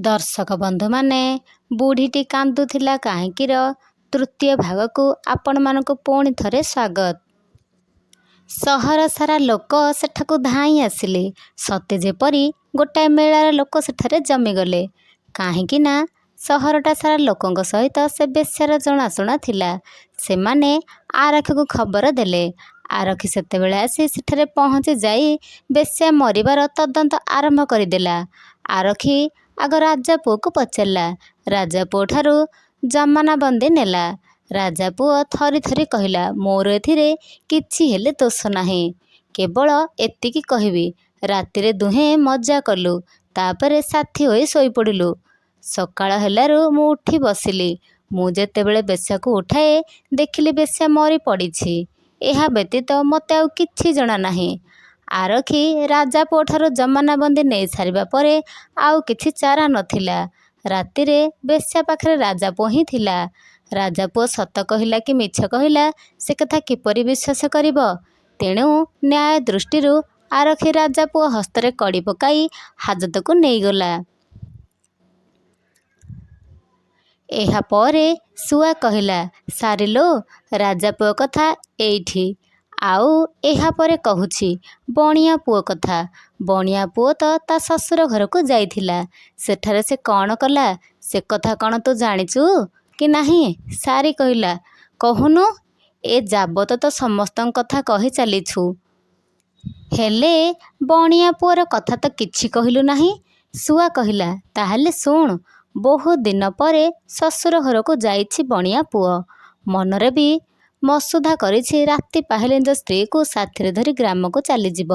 दर्शक बंधु माने बुढ़ीटी कांदुथिला काहींकीर तृतीय भाग को आपण मानक पुणी थरे स्वागत। सहर सारा लोक सेठाकु धाई आसिले सते जेपरी गोटाए मेलार लोक सेठारे जमीगले। काहींकी ना सहरटा सारा लोकंक सहित से बेश्यार जनाशुना थिला। सेमाने आरक्षी को खबर देले। आरक्षी सेतेबेले आसी सेठारे पहुँची जाई बेश्या मरिबार तदंत आरंभ करिदेला। आरक्षी आग राजा पुओ को पचारा। राजा पुओ ठारू जमानाबंदी नेला। राजा पुओ थरी थरी कहला, मोर एथिरे किछि हेले दोष नाही, केवल एतिकी कहबी रातिरे दुहें मजा कलु, तापरे साथी होई सोई पड़िलु। सकाळ हेलारू मु उठी बसिली। मु जेतेबेले बेश्याकू उठाए देखिली बेश्या मरी पड़िछि। एहा व्यतीत मते आउ किछि जणा नाही। आरक्षी राजा पुओ ठारू जमानाबंदी नेई सारिबा परे आउ किछि चारा नथिला। रातिरे बेश्या पाखरे राजा पुओ ही थिला। राजा पुओ सत कहिला कि मिछ कहिला से कथा किपरि विश्वास करिब। तेणु न्याय दृष्टिरू आरक्षी राजा पुओ हस्तरे कड़ी पकाई हाजतकू नेईगला। एहा परे सुआ कहिला, सारिलो राजा पुओ कथा एइठी, आउ एहा परे कहुछि बणिया पुओ कथा। बणिया पुओ तो ता ससुर घर को जाइथिला। सेठारे से कौन कला से कथा कौन तू जानिचु कि नाही? सारी कहिला, कहुनु, ए जाबत तो समस्तन कथा कहि चलीछु, हेले बणिया पुओर कथा तो किछि कहिलु नाही। सुआ कहिला, ताहले सुण, बहुत दिन परे ससुर घर को जाइछि बणिया पुओ। मनरे भी मसुधा करिछि राति पाहिले निज स्त्री को साथिरे धरी ग्राम को चलीजिब।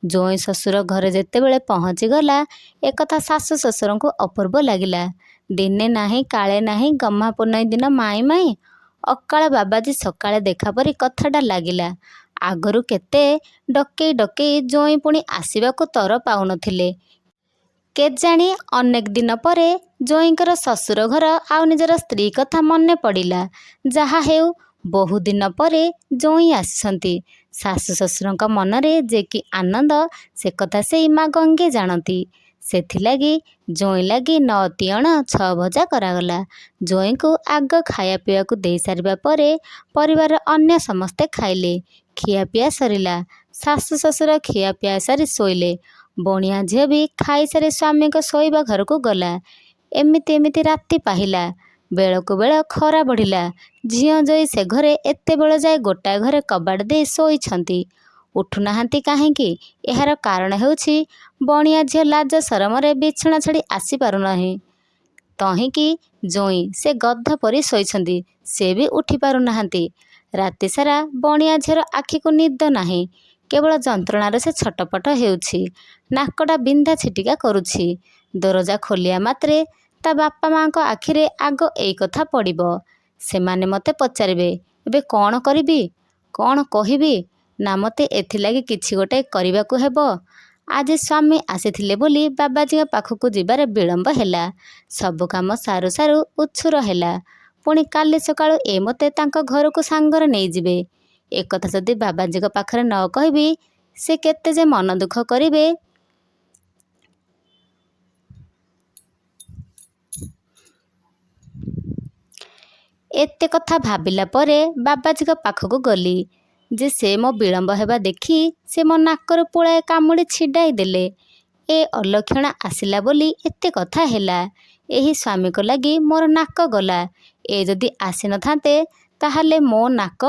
जोई ससुर घरे जेतेबेले पहुँची गला एकथा सासु ससुर को अपूर्व लागिला। दिने नाही काले नाही गम्हा पुनई दिन माई माई अकाल बाबाजी सकाळे देखा परी कथाटा लागिला। आगरू केते डकेई डकेई जोई पुणी आसिबाकू तर पाउनथिले। केजाणी अनेक दिन परे जोईंकर ससुर घर आउ निजर स्त्री कथा मने पड़िला। जहा हेउ बहु दिन परे जोई आसिसंती। सासु ससुरंक मनरे जे कि आनंद से कथा से माँ गंगे जानती। सेथिलागी जोई लागी 9 तिअण 6 भजा करागला। जोई को आग खाया पिया को दे सारिबा परे परिवार अन्य समस्ते खाइले। खिया पिया सरिला। सासु ससुर खिया पिया सारी सोइले। बणिया झियो भी खाई सारी स्वामी को सोइबा घर को गला। एमिति एमिति राति पाहिला। बेलकु बेल खरा बढ़िला। झियो जोई से घरे एते बेल जाए गोटाए घरे कबाड़ दे सोईछंती। उठु नाहांती काहेकि? एहार कारण हेउछि बणिया झियो लाज सरमरे बिछଣା छाड़ी आसी पारु नाही। तहिंकी जोई से गध परी सोईछंती, से भी उठी पारु नाहांती। राति सारा बणिया झियोर आखि को निद नाही। केवल जंत्रणार से छटपट हेउछि। नाकटा बिंधा छिटिका करुछि। दरजा खोलिया मात्रे ता बापा माँ को आखिरे आग एई कथा पड़िब। सेमाने मते पचारिबे, एबे कौन करिबी, कौन कहिबी, ना मते एथिलागी किछि गोटे करिबाकू हेबो। आज स्वामी आसिथिले बोली बाबाजी पाखकू जिबारे विलंब हेला। सबु काम सारू सारू उछुर हेला। पुणी काली सकाळु ए मते तांको घर को सांगर नेई जिबे। एकथा जदि बाबाजी पाखरे न कहबी से केते जे मन दुख करिबे। एते कथा भाबिला परे बाबाजी पाखकू गली जे से मो विलंब हेबा देखी से मो नाकर पुଳାଏ कामुड़ी छिड़ाई देले। ए अलक्षणा आसिला बोली एते कथा हेला। एही स्वामी को लगी मोर नाक गला। ए जदि आसी न थांते ताहाले मो नाक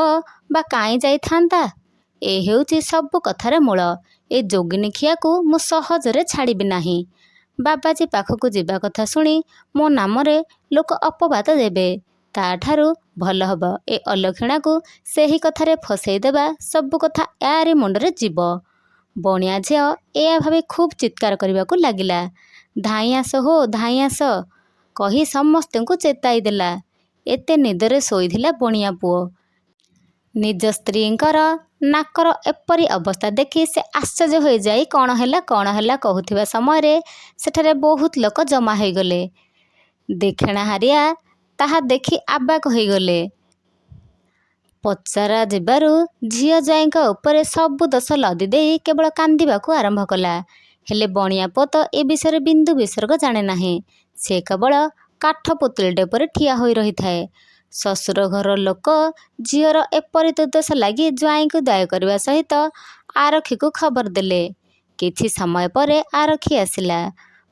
बा काई जाई थांता। ए हेउछि सब कथार मूल। ए जोगिनी खिया को मु सहजरे छाड़िबी नाही। बाबाजी पाखकू जिबा कथा शुणी मो नामरे लोक अपवाद देबे। ताठारू भल हब ए अलक्षणा को सेही कथारे फसई देबा। सब कथा यारी मुंडरे जीव। बणिया झियो एया भावे खूब चित्कार करने को लगिला। धाई आस हो धाई आस कही समस्त को चेताई देला। एते निदरे शोइथिला बणिया पुओ। निज स्त्रींकर नाकर एपरी अवस्था देखी से आश्चर्य हो जाई कौन हैला कहूथिबा समय रे सेठारे बहुत लोक जमा हो गले। देखणा हारिया ताहा देखी आबाक हो गले। पचारा जिबारू झियो जाईंका उपरे सबु दोष लदी देई केवल कांदिबाकू आरंभ कला। ହେଲେ ବଣିଆ ପୁଅ ତ ଏ ବିଷୟରେ ବିନ୍ଦୁ ବିସର୍ଗ ଜାଣେ ନାହିଁ। ସେ କେବଳ କାଠ ପୁତୁଳିଟେ ଉପରେ ଠିଆ ହୋଇ ରହିଥାଏ। ଶ୍ୱଶୁର ଘର ଲୋକ ଝିଅର ଏପରି ଦୁର୍ଦ୍ଦଶା ଲାଗି ଜ୍ୱାଇଁଙ୍କୁ ଦାୟୀ କରିବା ସହିତ ଆରକ୍ଷୀକୁ ଖବର ଦେଲେ। କିଛି ସମୟ ପରେ ଆରକ୍ଷୀ ଆସିଲା।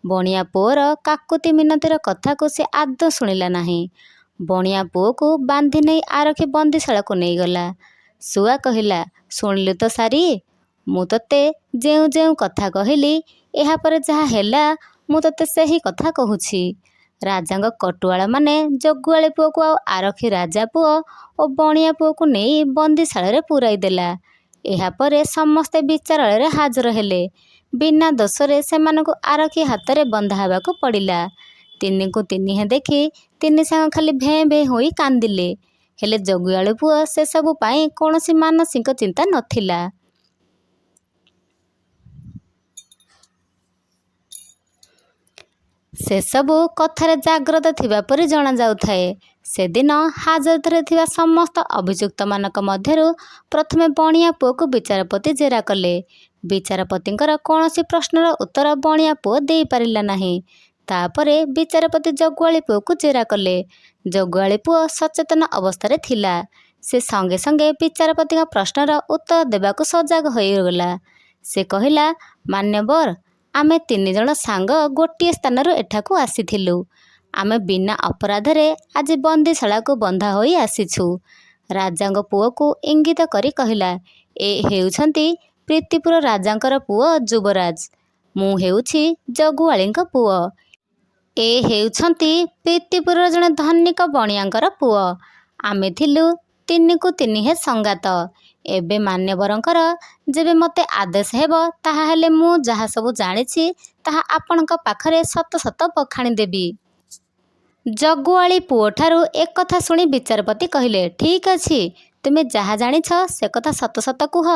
ବଣିଆ ପୁଅର କାକୁତି ମିନତିର କଥାକୁ ସେ ଆଦୌ ଶୁଣିଲା ନାହିଁ। ବଣିଆ ପୁଅକୁ ବାନ୍ଧି ନେଇ ଆରକ୍ଷୀ ବନ୍ଦୀଶାଳାକୁ ନେଇଗଲା। ଶୁଆ କହିଲା, ଶୁଣିଲୁ ତ ସାରି, ମୁଁ ତୋତେ ଯେଉଁ ଯେଉଁ କଥା କହିଲି, ଏହାପରେ ଯାହା ହେଲା ମୁଁ ତୋତେ ସେହି କଥା କହୁଛି। ରାଜାଙ୍କ କଟୁଆଳମାନେ ଜଗୁଆଳି ପୁଅକୁ ଆଉ ଆରକ୍ଷୀ ରାଜା ପୁଅ ଓ ବଣିଆ ପୁଅକୁ ନେଇ ବନ୍ଦୀଶାଳାରେ ପୂରାଇ ଦେଲା। ଏହାପରେ ସମସ୍ତେ ବିଚାରାଳୟରେ ହାଜର ହେଲେ। ବିନା ଦୋଷରେ ସେମାନଙ୍କୁ ଆରକ୍ଷୀ ହାତରେ ବନ୍ଧା ହେବାକୁ ପଡ଼ିଲା। ତିନିଙ୍କୁ ତିନିହେଁ ଦେଖି ତିନି ସାଙ୍ଗ ଖାଲି ଭେଁ ଭେଁ ହୋଇ କାନ୍ଦିଲେ। ହେଲେ ଜଗୁଆଳି ପୁଅ ସେସବୁ ପାଇଁ କୌଣସି ମାନସିକ ଚିନ୍ତା ନଥିଲା। ସେସବୁ କଥାରେ ଜାଗ୍ରତ ଥିବା ପରି ଜଣାଯାଉଥାଏ। ସେଦିନ ହାଜତରେ ଥିବା ସମସ୍ତ ଅଭିଯୁକ୍ତମାନଙ୍କ ମଧ୍ୟରୁ ପ୍ରଥମେ ବଣିଆ ପୁଅକୁ ବିଚାରପତି ଜେରା କଲେ। ବିଚାରପତିଙ୍କର କୌଣସି ପ୍ରଶ୍ନର ଉତ୍ତର ବଣିଆ ପୁଅ ଦେଇପାରିଲା ନାହିଁ। ତାପରେ ବିଚାରପତି ଜଗୁଆଳି ପୁଅକୁ ଜେରା କଲେ। ଜଗୁଆଳି ପୁଅ ସଚେତନ ଅବସ୍ଥାରେ ଥିଲା। ସେ ସଙ୍ଗେ ସଙ୍ଗେ ବିଚାରପତିଙ୍କ ପ୍ରଶ୍ନର ଉତ୍ତର ଦେବାକୁ ସଜାଗ ହୋଇଗଲା। ସେ କହିଲା, ମାନ୍ୟବର, ଆମେ ତିନିଜଣ ସାଙ୍ଗ ଗୋଟିଏ ସ୍ଥାନରୁ ଏଠାକୁ ଆସିଥିଲୁ। ଆମେ ବିନା ଅପରାଧରେ ଆଜି ବନ୍ଦୀଶାଳାକୁ ବନ୍ଧା ହୋଇ ଆସିଛୁ। ରାଜାଙ୍କ ପୁଅକୁ ଇଙ୍ଗିତ କରି କହିଲା, ଏ ହେଉଛନ୍ତି ପ୍ରୀତିପୁର ରାଜାଙ୍କର ପୁଅ ଯୁବରାଜ। ମୁଁ ହେଉଛି ଜଗୁଆଳିଙ୍କ ପୁଅ। ଏ ହେଉଛନ୍ତି ପ୍ରୀତିପୁରର ଜଣେ ଧନିକ ବଣିଆଙ୍କର ପୁଅ। ଆମେ ଥିଲୁ ତିନିକୁ ତିନିହେଁ ସଙ୍ଗାତ। ଏବେ ମାନ୍ୟବରଙ୍କର ଯେବେ ମୋତେ ଆଦେଶ ହେବ, ତାହାହେଲେ ମୁଁ ଯାହା ସବୁ ଜାଣିଛି ତାହା ଆପଣଙ୍କ ପାଖରେ ସତ ସତ ବଖାଣି ଦେବି। ଜଗୁଆଳି ପୁଅଠାରୁ ଏକଥା ଶୁଣି ବିଚାରପତି କହିଲେ, ଠିକ୍ ଅଛି, ତୁମେ ଯାହା ଜାଣିଛ ସେ କଥା ସତ ସତ କୁହ।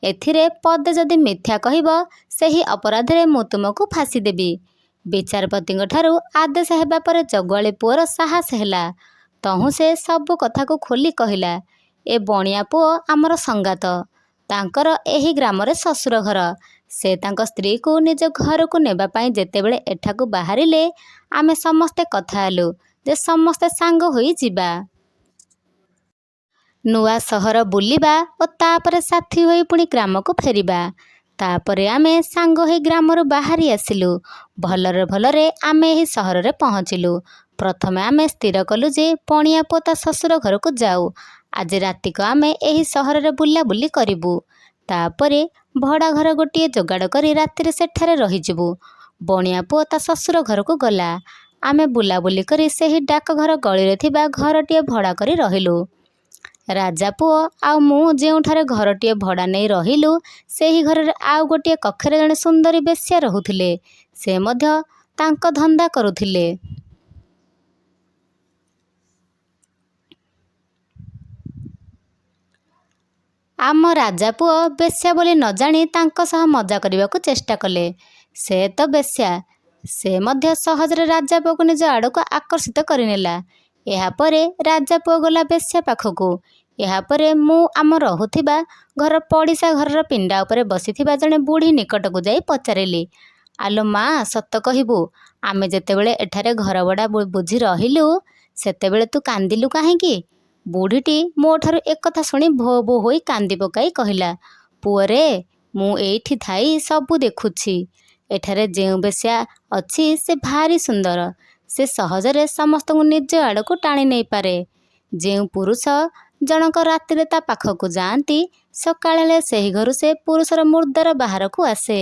ଏଥିରେ ପଦେ ଯଦି ମିଥ୍ୟା କହିବ, ସେହି ଅପରାଧରେ ମୁଁ ତୁମକୁ ଫାଶୀ ଦେବି। ବିଚାରପତିଙ୍କଠାରୁ ଆଦେଶ ହେବା ପରେ ଜଗୁଆଳି ପୁଅର ସାହସ ହେଲା। ତହୁଁ ସେ ସବୁ କଥାକୁ ଖୋଲି କହିଲା, ଏ ବଣିଆ ପୁଅ ଆମର ସଙ୍ଗାତ। ତାଙ୍କର ଏହି ଗ୍ରାମରେ ଶ୍ୱଶୁର ଘର। ସେ ତାଙ୍କ ସ୍ତ୍ରୀକୁ ନିଜ ଘରକୁ ନେବା ପାଇଁ ଯେତେବେଳେ ଏଠାକୁ ବାହାରିଲେ, ଆମେ ସମସ୍ତେ କଥା ହେଲୁ ଯେ ସମସ୍ତେ ସାଙ୍ଗ ହୋଇ ଯିବା। ନୂଆ ସହର ବୁଲିବା ଓ ତାପରେ ସାଥୀ ହୋଇ ପୁଣି ଗ୍ରାମକୁ ଫେରିବା। ତାପରେ ଆମେ ସାଙ୍ଗ ହୋଇ ଗ୍ରାମରୁ ବାହାରି ଆସିଲୁ। ଭଲରେ ଭଲରେ ଆମେ ଏହି ସହରରେ ପହଞ୍ଚିଲୁ। ପ୍ରଥମେ ଆମେ ସ୍ଥିର କଲୁ ଯେ ବଣିଆ ପୁଅ ତା ଶ୍ୱଶୁର ଘରକୁ ଯାଉ। ଆଜି ରାତିକ ଆମେ ଏହି ସହରରେ ବୁଲାବୁଲି କରିବୁ। ତାପରେ ଭଡ଼ା ଘର ଗୋଟିଏ ଯୋଗାଡ଼ କରି ରାତିରେ ସେଠାରେ ରହିଯିବୁ। ବଣିଆ ପୁଅ ତା ଶ୍ୱଶୁର ଘରକୁ ଗଲା। ଆମେ ବୁଲାବୁଲି କରି ସେହି ଡାକଘର ଗଳିରେ ଥିବା ଘରଟିଏ ଭଡ଼ା କରି ରହିଲୁ। ରାଜା ପୁଅ ଆଉ ମୁଁ ଯେଉଁଠାରେ ଘରଟିଏ ଭଡ଼ା ନେଇ ରହିଲୁ, ସେହି ଘରରେ ଆଉ ଗୋଟିଏ କକ୍ଷରେ ଜଣେ ସୁନ୍ଦରୀ ବେଶ୍ୟା ରହୁଥିଲେ। ସେ ମଧ୍ୟ ତାଙ୍କ ଧନ୍ଦା କରୁଥିଲେ। ଆମ ରାଜା ପୁଅ ବେଶ୍ୟା ବୋଲି ନ ଜାଣି ତାଙ୍କ ସହ ମଜା କରିବାକୁ ଚେଷ୍ଟା କଲେ। ସେ ତ ବେଶ୍ୟା, ସେ ମଧ୍ୟ ସହଜରେ ରାଜା ପୁଅକୁ ନିଜ ଆଡ଼କୁ ଆକର୍ଷିତ କରିନେଲା। ଏହାପରେ ରାଜା ପୁଅ ଗଲା ବେଶ୍ୟା ପାଖକୁ। ଏହାପରେ ମୁଁ ଆମ ରହୁଥିବା ଘର ପଡ଼ିଶା ଘରର ପିଣ୍ଡା ଉପରେ ବସିଥିବା ଜଣେ ବୁଢ଼ୀ ନିକଟକୁ ଯାଇ ପଚାରିଲି, ଆଲୋ ମା, ସତ କହିବୁ, ଆମେ ଯେତେବେଳେ ଏଠାରେ ଘର ଭଡ଼ା ବୁଝି ରହିଲୁ, ସେତେବେଳେ ତୁ କାନ୍ଦିଲୁ କାହିଁକି? ବୁଢ଼ୀଟି ମୋଠାରୁ ଏକଥା ଶୁଣି ଭୋ ଭୋ ହୋଇ କାନ୍ଦି ପକାଇ କହିଲା, ପୁଅରେ, ମୁଁ ଏଇଠି ଥାଇ ସବୁ ଦେଖୁଛି। ଏଠାରେ ଯେଉଁ ବେଶ୍ୟା ଅଛି ସେ ଭାରି ସୁନ୍ଦର। ସେ ସହଜରେ ସମସ୍ତଙ୍କୁ ନିଜ ଆଡ଼କୁ ଟାଣି ନେଇପାରେ। ଯେଉଁ ପୁରୁଷ ଜଣକ ରାତିରେ ତା ପାଖକୁ ଯାଆନ୍ତି, ସକାଳ ହେଲେ ସେହି ଘରୁ ସେ ପୁରୁଷର ମୁର୍ଦ୍ଦାର ବାହାରକୁ ଆସେ।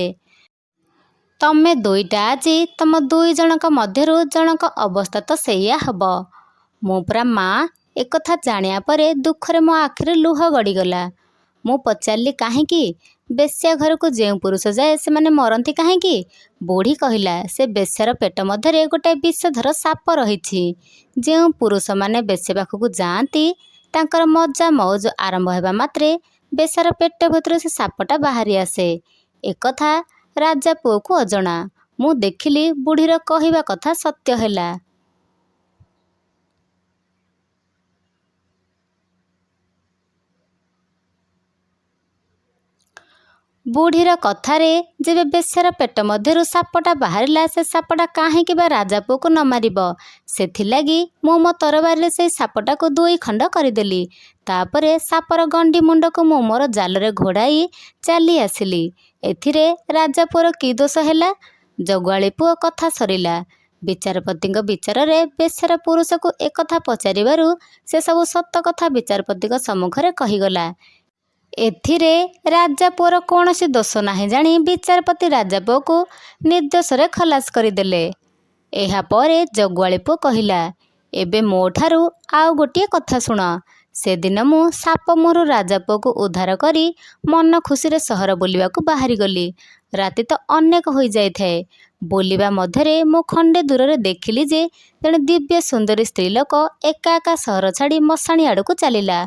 ତମେ ଦୁଇଟା ଆଜି ତମ ଦୁଇ ଜଣଙ୍କ ମଧ୍ୟରୁ ଜଣକ ଅବସ୍ଥା ତ ସେଇଆ ହବ। ମୁଁ ପରା ମା, ଏକଥା ଜାଣିବା ପରେ ଦୁଃଖରେ ମୋ ଆଖିରେ ଲୁହ ଗଡ଼ିଗଲା। ମୁଁ ପଚାରିଲି, କାହିଁକି? ବେଶ୍ୟା ଘରକୁ ଯେଉଁ ପୁରୁଷ ଯାଏ ସେମାନେ ମରନ୍ତି କାହିଁକି? ବୁଢ଼ୀ କହିଲା, ସେ ବେଶ୍ୟାର ପେଟ ମଧ୍ୟରେ ଗୋଟାଏ ବିଷଧର ସାପ ରହିଛି। ଯେଉଁ ପୁରୁଷମାନେ ବେଶ୍ୟା ପାଖକୁ ଯାଆନ୍ତି, ତାଙ୍କର ମଜା ମଉଜ ଆରମ୍ଭ ହେବା ମାତ୍ରେ ବେଶ୍ୟାର ପେଟ ଭିତରୁ ସେ ସାପଟା ବାହାରି ଆସେ। ଏକଥା ରାଜା ପୁଅକୁ ଅଜଣା। ମୁଁ ଦେଖିଲି ବୁଢ଼ୀର କହିବା କଥା ସତ୍ୟ ହେଲା। ବୁଢ଼ୀର କଥାରେ ଯେବେ ବେଶ୍ୟାର ପେଟ ମଧ୍ୟରୁ ସାପଟା ବାହାରିଲା, ସେ ସାପଟା କାହିଁକି ବା ରାଜା ପୁଅକୁ ନ ମାରିବ? ସେଥିଲାଗି ମୁଁ ମୋ ତରବାରୀରେ ସେଇ ସାପଟାକୁ 2 ଖଣ୍ଡ କରିଦେଲି। ତାପରେ ସାପର ଗଣ୍ଡି ମୁଣ୍ଡକୁ ମୁଁ ମୋର ଜାଲରେ ଘୋଡ଼ାଇ ଚାଲି ଆସିଲି। ଏଥିରେ ରାଜା ପୁଅର କି ଦୋଷ ହେଲା? ଜଗୁଆଳି ପୁଅ କଥା ସରିଲା। ବିଚାରପତିଙ୍କ ବିଚାରରେ ବେଶ୍ୟାର ପୁରୁଷକୁ ଏକଥା ପଚାରିବାରୁ ସେ ସବୁ ସତ କଥା ବିଚାରପତିଙ୍କ ସମ୍ମୁଖରେ କହିଗଲା। ଏଥିରେ ରାଜା ପୁଅର କୌଣସି ଦୋଷ ନାହିଁ ଜାଣି ବିଚାରପତି ରାଜା ପୁଅକୁ ନିର୍ଦ୍ଦୋଷରେ ଖଲାସ କରିଦେଲେ। ଏହାପରେ ଜଗୁଆଳି ପୁଅ କହିଲା, ଏବେ ମୋ ଠାରୁ ଆଉ ଗୋଟିଏ କଥା ଶୁଣ। ସେଦିନ ମୁଁ ସାପ ମୁହଁରୁ ରାଜା ପୁଅକୁ ଉଦ୍ଧାର କରି ମନ ଖୁସିରେ ସହର ବୁଲିବାକୁ ବାହାରିଗଲି। ରାତି ତ ଅନେକ ହୋଇଯାଇଥାଏ। ବୁଲିବା ମଧ୍ୟରେ ମୁଁ ଖଣ୍ଡେ ଦୂରରେ ଦେଖିଲି ଯେ ଜଣେ ଦିବ୍ୟ ସୁନ୍ଦରୀ ସ୍ତ୍ରୀ ଲୋକ ଏକା ଏକା ସହର ଛାଡ଼ି ମଶାଣି ଆଡ଼କୁ ଚାଲିଲା।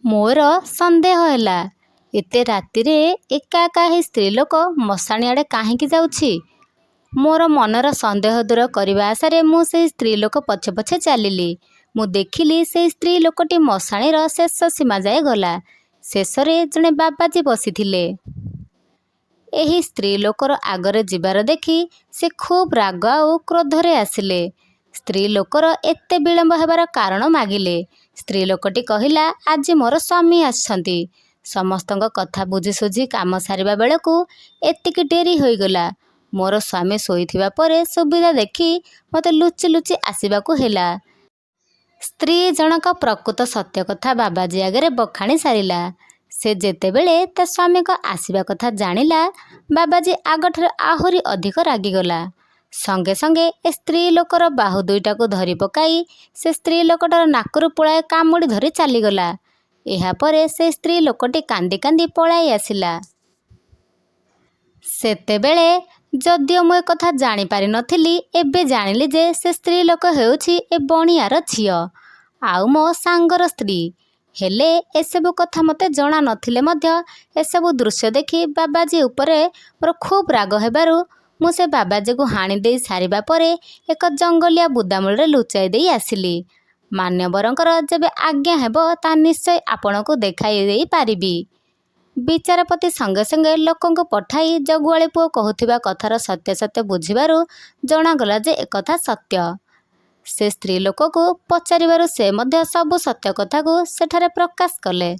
ମୋର ସନ୍ଦେହ ହେଲା, ଏତେ ରାତିରେ ଏକା ଏକା ଏହି ସ୍ତ୍ରୀ ଲୋକ ମଶାଣି ଆଡ଼େ କାହିଁକି ଯାଉଛି? ମୋର ମନର ସନ୍ଦେହ ଦୂର କରିବା ଆଶାରେ ମୁଁ ସେହି ସ୍ତ୍ରୀ ଲୋକ ପଛେ ପଛେ ଚାଲିଲି। ମୁଁ ଦେଖିଲି ସେହି ସ୍ତ୍ରୀ ଲୋକଟି ମଶାଣିର ଶେଷ ସୀମା ଯାଏ ଗଲା। ଶେଷରେ ଜଣେ ବାବାଜୀ ବସିଥିଲେ। ଏହି ସ୍ତ୍ରୀ ଲୋକର ଆଗରେ ଯିବାର ଦେଖି ସେ ଖୁବ୍ ରାଗ ଆଉ କ୍ରୋଧରେ ଆସିଲେ। ସ୍ତ୍ରୀ ଲୋକର ଏତେ ବିଳମ୍ବ ହେବାର କାରଣ ମାଗିଲେ। ସ୍ତ୍ରୀ ଲୋକଟି କହିଲା, ଆଜି ମୋର ସ୍ୱାମୀ ଆସିଛନ୍ତି। ସମସ୍ତଙ୍କ କଥା ବୁଝି ସୁଝି କାମ ସାରିବା ବେଳକୁ ଏତିକି ଡେରି ହୋଇଗଲା। ମୋର ସ୍ୱାମୀ ଶୋଇଥିବା ପରେ ସୁବିଧା ଦେଖି ମୋତେ ଲୁଚି ଲୁଚି ଆସିବାକୁ ହେଲା। ସ୍ତ୍ରୀ ଜଣକ ପ୍ରକୃତ ସତ୍ୟ କଥା ବାବାଜୀ ଆଗରେ ବଖାଣି ସାରିଲା। ସେ ଯେତେବେଳେ ତା ସ୍ୱାମୀଙ୍କ ଆସିବା କଥା ଜାଣିଲା, ବାବାଜୀ ଆଗଠାରୁ ଆହୁରି ଅଧିକ ରାଗିଗଲା। ସଙ୍ଗେ ସଙ୍ଗେ ଏ ସ୍ତ୍ରୀ ଲୋକର ବାହୁ 2ଟାକୁ ଧରି ପକାଇ ସେ ସ୍ତ୍ରୀ ଲୋକଟାର ନାକରୁ ପୁଳାଏ କାମୁଡ଼ି ଧରି ଚାଲିଗଲା। ଏହାପରେ ସେ ସ୍ତ୍ରୀ ଲୋକଟି କାନ୍ଦି କାନ୍ଦି ପଳାଇ ଆସିଲା। ସେତେବେଳେ ଯଦିଓ ମୁଁ ଏକଥା ଜାଣିପାରିନଥିଲି, ଏବେ ଜାଣିଲି ଯେ ସେ ସ୍ତ୍ରୀ ଲୋକ ହେଉଛି ଏ ବଣିଆର ଝିଅ, ଆଉ ମୋ ସାଙ୍ଗର ସ୍ତ୍ରୀ। ହେଲେ ଏସବୁ କଥା ମୋତେ ଜଣା ନଥିଲେ ମଧ୍ୟ ଏସବୁ ଦୃଶ୍ୟ ଦେଖି ବାବାଜୀ ଉପରେ ମୋର ଖୁବ୍ ରାଗ ହେବାରୁ ମୁଁ ସେ ବାବାଜୀକୁ ହାଣି ଦେଇ ସାରିବା ପରେ ଏକ ଜଙ୍ଗଲିଆ ବୁଦାମୂଳରେ ଲୁଚାଇ ଦେଇ ଆସିଲି। ମାନ୍ୟବରଙ୍କର ଯେବେ ଆଜ୍ଞା ହେବ ତା ନିଶ୍ଚୟ ଆପଣଙ୍କୁ ଦେଖାଇ ଦେଇ ପାରିବି। ବିଚାରପତି ସଙ୍ଗେ ସଙ୍ଗେ ଲୋକଙ୍କୁ ପଠାଇ ଜଗୁଆଳି ପୁଅ କହୁଥିବା କଥାର ସତ୍ୟାସତ୍ୟ ବୁଝିବାରୁ ଜଣାଗଲା ଯେ ଏକଥା ସତ୍ୟ। ସେ ସ୍ତ୍ରୀ ଲୋକକୁ ପଚାରିବାରୁ ସେ ମଧ୍ୟ ସବୁ ସତ୍ୟ କଥାକୁ ସେଠାରେ ପ୍ରକାଶ କଲେ।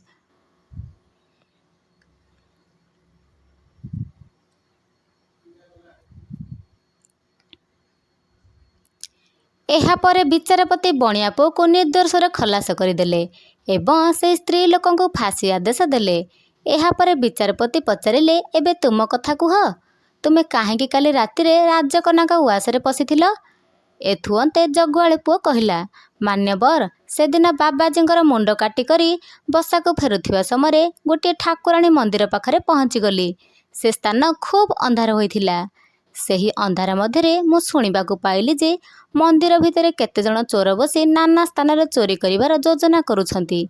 ଏହାପରେ ବିଚାରପତି ବଣିଆ ପୁଅକୁ ନିର୍ଦ୍ଦୋଷରେ ଖଲାସ କରିଦେଲେ ଏବଂ ସେହି ସ୍ତ୍ରୀ ଲୋକଙ୍କୁ ଫାଶୀ ଆଦେଶ ଦେଲେ। ଏହାପରେ ବିଚାରପତି ପଚାରିଲେ, ଏବେ ତୁମ କଥା କୁହ। ତୁମେ କାହିଁକି କାଲି ରାତିରେ ରାଜକନ୍ୟାଙ୍କ ଉଆସରେ ପଶିଥିଲ? ଏଥୁଅନ୍ତେ ଜଗୁଆଳି ପୁଅ କହିଲା, ମାନ୍ୟବର, ସେଦିନ ବାବାଜୀଙ୍କର ମୁଣ୍ଡ କାଟି କରି ବସାକୁ ଫେରୁଥିବା ସମୟରେ ଗୋଟିଏ ଠାକୁରାଣୀ ମନ୍ଦିର ପାଖରେ ପହଞ୍ଚିଗଲି। ସେ ସ୍ଥାନ ଖୁବ୍ ଅନ୍ଧାର ହୋଇଥିଲା। ସେହି ଅନ୍ଧାର ମଧ୍ୟରେ ମୁଁ ଶୁଣିବାକୁ ପାଇଲି ଯେ ମନ୍ଦିର ଭିତରେ କେତେଜଣ ଚୋର ବସି ନାନା ସ୍ଥାନରେ ଚୋରି କରିବାର ଯୋଜନା କରୁଛନ୍ତି।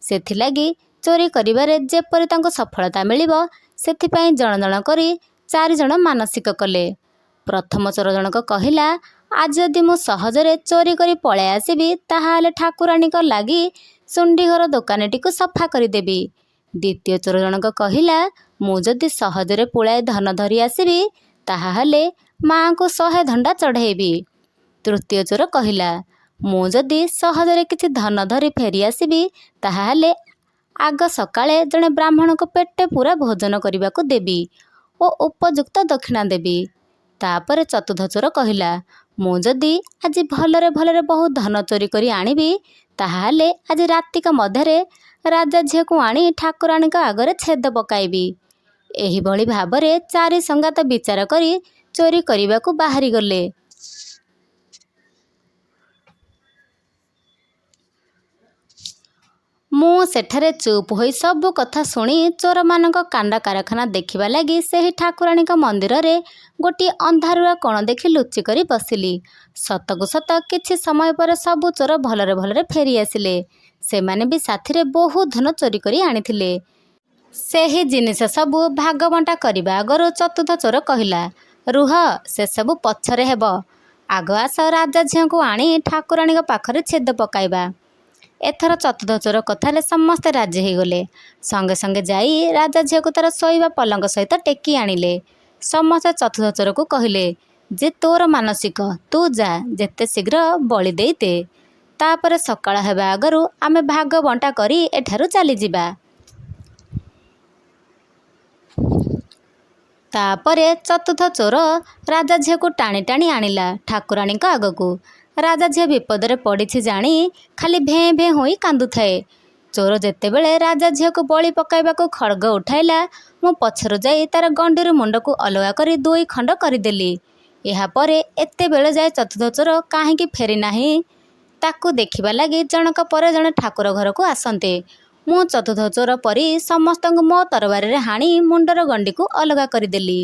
ସେଥିଲାଗି ଚୋରି କରିବାରେ ଯେପରି ତାଙ୍କୁ ସଫଳତା ମିଳିବ, ସେଥିପାଇଁ ଜଣ ଜଣ କରି 4 ଜଣ ମାନସିକ କଲେ। ପ୍ରଥମ ଚୋର ଜଣକ କହିଲା, ଆଜି ଯଦି ମୁଁ ସହଜରେ ଚୋରି କରି ପଳାଇ ଆସିବି, ତାହାହେଲେ ଠାକୁରାଣୀଙ୍କ ଲାଗି ସୁଣ୍ଡିଘର ଦୋକାନଟିକୁ ସଫା କରିଦେବି। ଦ୍ୱିତୀୟ ଚୋର ଜଣକ କହିଲା, ମୁଁ ଯଦି ସହଜରେ ପୁଳାଏ ଧନ ଧରି ଆସିବି, ତାହାହେଲେ ମାଆଙ୍କୁ 100 ଧଣ୍ଡା ଚଢ଼େଇବି। ତୃତୀୟ ଚୋର କହିଲା, ମୁଁ ଯଦି ସହଜରେ କିଛି ଧନ ଧରି ଫେରି ଆସିବି, ତାହାହେଲେ ଆଗ ସକାଳେ ଜଣେ ବ୍ରାହ୍ମଣକୁ ପେଟେ ପୂରା ଭୋଜନ କରିବାକୁ ଦେବି ଓ ଉପଯୁକ୍ତ ଦକ୍ଷିଣା ଦେବି। ତାପରେ ଚତୁର୍ଥ ଚୋର କହିଲା, ମୁଁ ଯଦି ଆଜି ଭଲରେ ଭଲରେ ବହୁ ଧନ ଚୋରି କରି ଆଣିବି, ତାହାହେଲେ ଆଜି ରାତିକ ମଧ୍ୟରେ ରାଜା ଝିଅକୁ ଆଣି ଠାକୁରାଣୀଙ୍କ ଆଗରେ ଛେଦ ପକାଇବି। ଏହିଭଳି ଭାବରେ 4 ସଙ୍ଗାତ ବିଚାର କରି ଚୋରି କରିବାକୁ ବାହାରିଗଲେ। ମୁଁ ସେଠାରେ ଚୁପ୍ ହୋଇ ସବୁ କଥା ଶୁଣି ଚୋରମାନଙ୍କ କାଣ୍ଡ କାରଖାନା ଦେଖିବା ଲାଗି ସେହି ଠାକୁରାଣୀଙ୍କ ମନ୍ଦିରରେ ଗୋଟିଏ ଅନ୍ଧାରୁଆ କୋଣ ଦେଖି ଲୁଚିକରି ବସିଲି। ସତକୁ ସତ କିଛି ସମୟ ପରେ ସବୁ ଚୋର ଭଲରେ ଭଲରେ ଫେରି ଆସିଲେ। ସେମାନେ ବି ସାଥିରେ ବହୁ ଧନ ଚୋରି କରି ଆଣିଥିଲେ। ସେହି ଜିନିଷ ସବୁ ଭାଗବଣ୍ଟା କରିବା ଆଗରୁ ଚତୁର୍ଥ ଚୋର କହିଲା, ରୁହ, ସେସବୁ ପଛରେ ହେବ। ଆଗ ଆସ ରାଜା ଝିଅଙ୍କୁ ଆଣି ଠାକୁରାଣୀଙ୍କ ପାଖରେ ଛେଦ ପକାଇବା। ଏଥର ଚତୁର୍ଥ ଚୋର କଥାରେ ସମସ୍ତେ ରାଜି ହୋଇଗଲେ। ସଙ୍ଗେ ସଙ୍ଗେ ଯାଇ ରାଜା ଝିଅକୁ ତାର ଶୋଇବା ପଲଙ୍କ ସହିତ ଟେକି ଆଣିଲେ। ସମସ୍ତେ ଚତୁର୍ଥ ଚୋରକୁ କହିଲେ ଯେ ତୋର ମାନସିକ, ତୁ ଯା, ଯେତେ ଶୀଘ୍ର ବଳି ଦେଇ ଦେ। ତାପରେ ସକାଳ ହେବା ଆଗରୁ ଆମେ ଭାଗ ବଣ୍ଟା କରି ଏଠାରୁ ଚାଲିଯିବା। ତାପରେ ଚତୁର୍ଥ ଚୋର ରାଜା ଝିଅକୁ ଟାଣି ଟାଣି ଆଣିଲା ଠାକୁରାଣୀଙ୍କ ଆଗକୁ। ରାଜା ଝିଅ ବିପଦରେ ପଡ଼ିଛି ଜାଣି ଖାଲି ଭେଁ ଭେଁ ହୋଇ କାନ୍ଦୁଥାଏ। ଚୋର ଯେତେବେଳେ ରାଜା ଝିଅକୁ ବଳି ପକାଇବାକୁ ଖଡ଼ଗ ଉଠାଇଲା, ମୁଁ ପଛରୁ ଯାଇ ତାର ଗଣ୍ଡିରୁ ମୁଣ୍ଡକୁ ଅଲଗା କରି 2 ଖଣ୍ଡ କରିଦେଲି। ଏହାପରେ ଏତେବେଳେ ଯାଏ ଚତୁର୍ଥ ଚୋର କାହିଁକି ଫେରି ନାହିଁ ତାକୁ ଦେଖିବା ଲାଗି ଜଣକ ପରେ ଜଣେ ଠାକୁର ଘରକୁ ଆସନ୍ତେ। ମୁଁ ଚତୁର୍ଥ ଚୋର ପରି ସମସ୍ତଙ୍କୁ ମୋ ତରବାରରେ ହାଣି ମୁଣ୍ଡର ଗଣ୍ଡିକୁ ଅଲଗା କରିଦେଲି।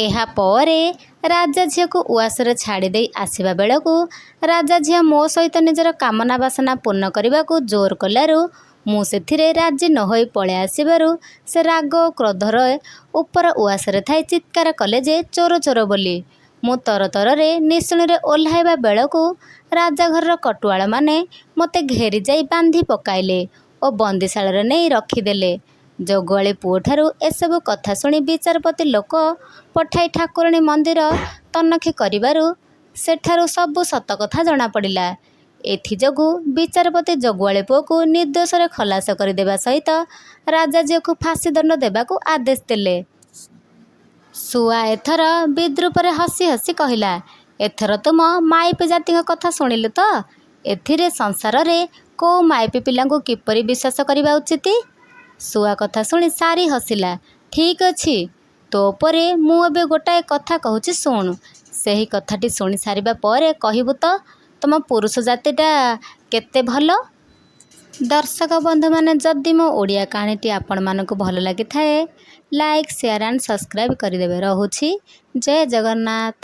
ଏହାପରେ ରାଜା ଝିଅକୁ ଉଆସରେ ଛାଡ଼ି ଦେଇ ଆସିବା ବେଳକୁ ରାଜା ଝିଅ ମୋ ସହିତ ନିଜର କାମନା ବାସନା ପୂର୍ଣ୍ଣ କରିବାକୁ ଜୋର କଲାରୁ ମୁଁ ସେଥିରେ ରାଜି ନ ହୋଇ ପଳାଇ ଆସିବାରୁ ସେ ରାଗ ଓ କ୍ରୋଧରେ ଉପର ଉଆସରେ ଥାଇ ଚିତ୍କାର କଲେ ଯେ ଚୋର ଚୋର ବୋଲି। ମୁଁ ତରତରରେ ନିଶୁଣୀରେ ଓହ୍ଲାଇବା ବେଳକୁ ରାଜାଘରର କଟୁଆଳମାନେ ମୋତେ ଘେରି ଯାଇ ବାନ୍ଧି ପକାଇଲେ ଓ ବନ୍ଦୀଶାଳରେ ନେଇ ରଖିଦେଲେ। ଜଗୁଆଳି ପୁଅଠାରୁ ଏସବୁ କଥା ଶୁଣି ବିଚାରପତି ଲୋକ ପଠାଇ ଠାକୁରାଣୀ ମନ୍ଦିର ତନଖି କରିବାରୁ ସେଠାରୁ ସବୁ ସତ କଥା ଜଣାପଡ଼ିଲା। ଏଥିଯୋଗୁଁ ବିଚାରପତି ଜଗୁଆଳି ପୁଅକୁ ନିର୍ଦ୍ଦୋଷରେ ଖଲାସ କରିଦେବା ସହିତ ରାଜା ଝିଅକୁ ଫାଶୀ ଦଣ୍ଡ ଦେବାକୁ ଆଦେଶ ଦେଲେ। ଶୁଆ ଏଥର ବିଦ୍ରୂପରେ ହସି ହସି କହିଲା, ଏଥର ତୁମ ମାଇପି ଜାତିଙ୍କ କଥା ଶୁଣିଲୁ ତ? ଏଥିରେ ସଂସାରରେ କୋଉ ମାଇପି ପିଲାଙ୍କୁ କିପରି ବିଶ୍ୱାସ କରିବା ଉଚିତ? ଶୁଆ କଥା ଶୁଣି ସାରି ହସିଲା। ଠିକ୍ ଅଛି, ତୋ ପରେ ମୁଁ ଏବେ ଗୋଟାଏ କଥା କହୁଛି ଶୁଣୁ। ସେହି କଥାଟି ଶୁଣି ସାରିବା ପରେ କହିବୁ ତ ତମ ପୁରୁଷ ଜାତିଟା କେତେ ଭଲ। ଦର୍ଶକ ବନ୍ଧୁମାନେ, ଯଦି ମୋ ଓଡ଼ିଆ କାହାଣୀଟି ଆପଣମାନଙ୍କୁ ଭଲ ଲାଗିଥାଏ, ଲାଇକ୍, ସେୟାର ଆଣ୍ଡ ସବସ୍କ୍ରାଇବ୍ କରିଦେବେ। ରହୁଛି। ଜୟ ଜଗନ୍ନାଥ।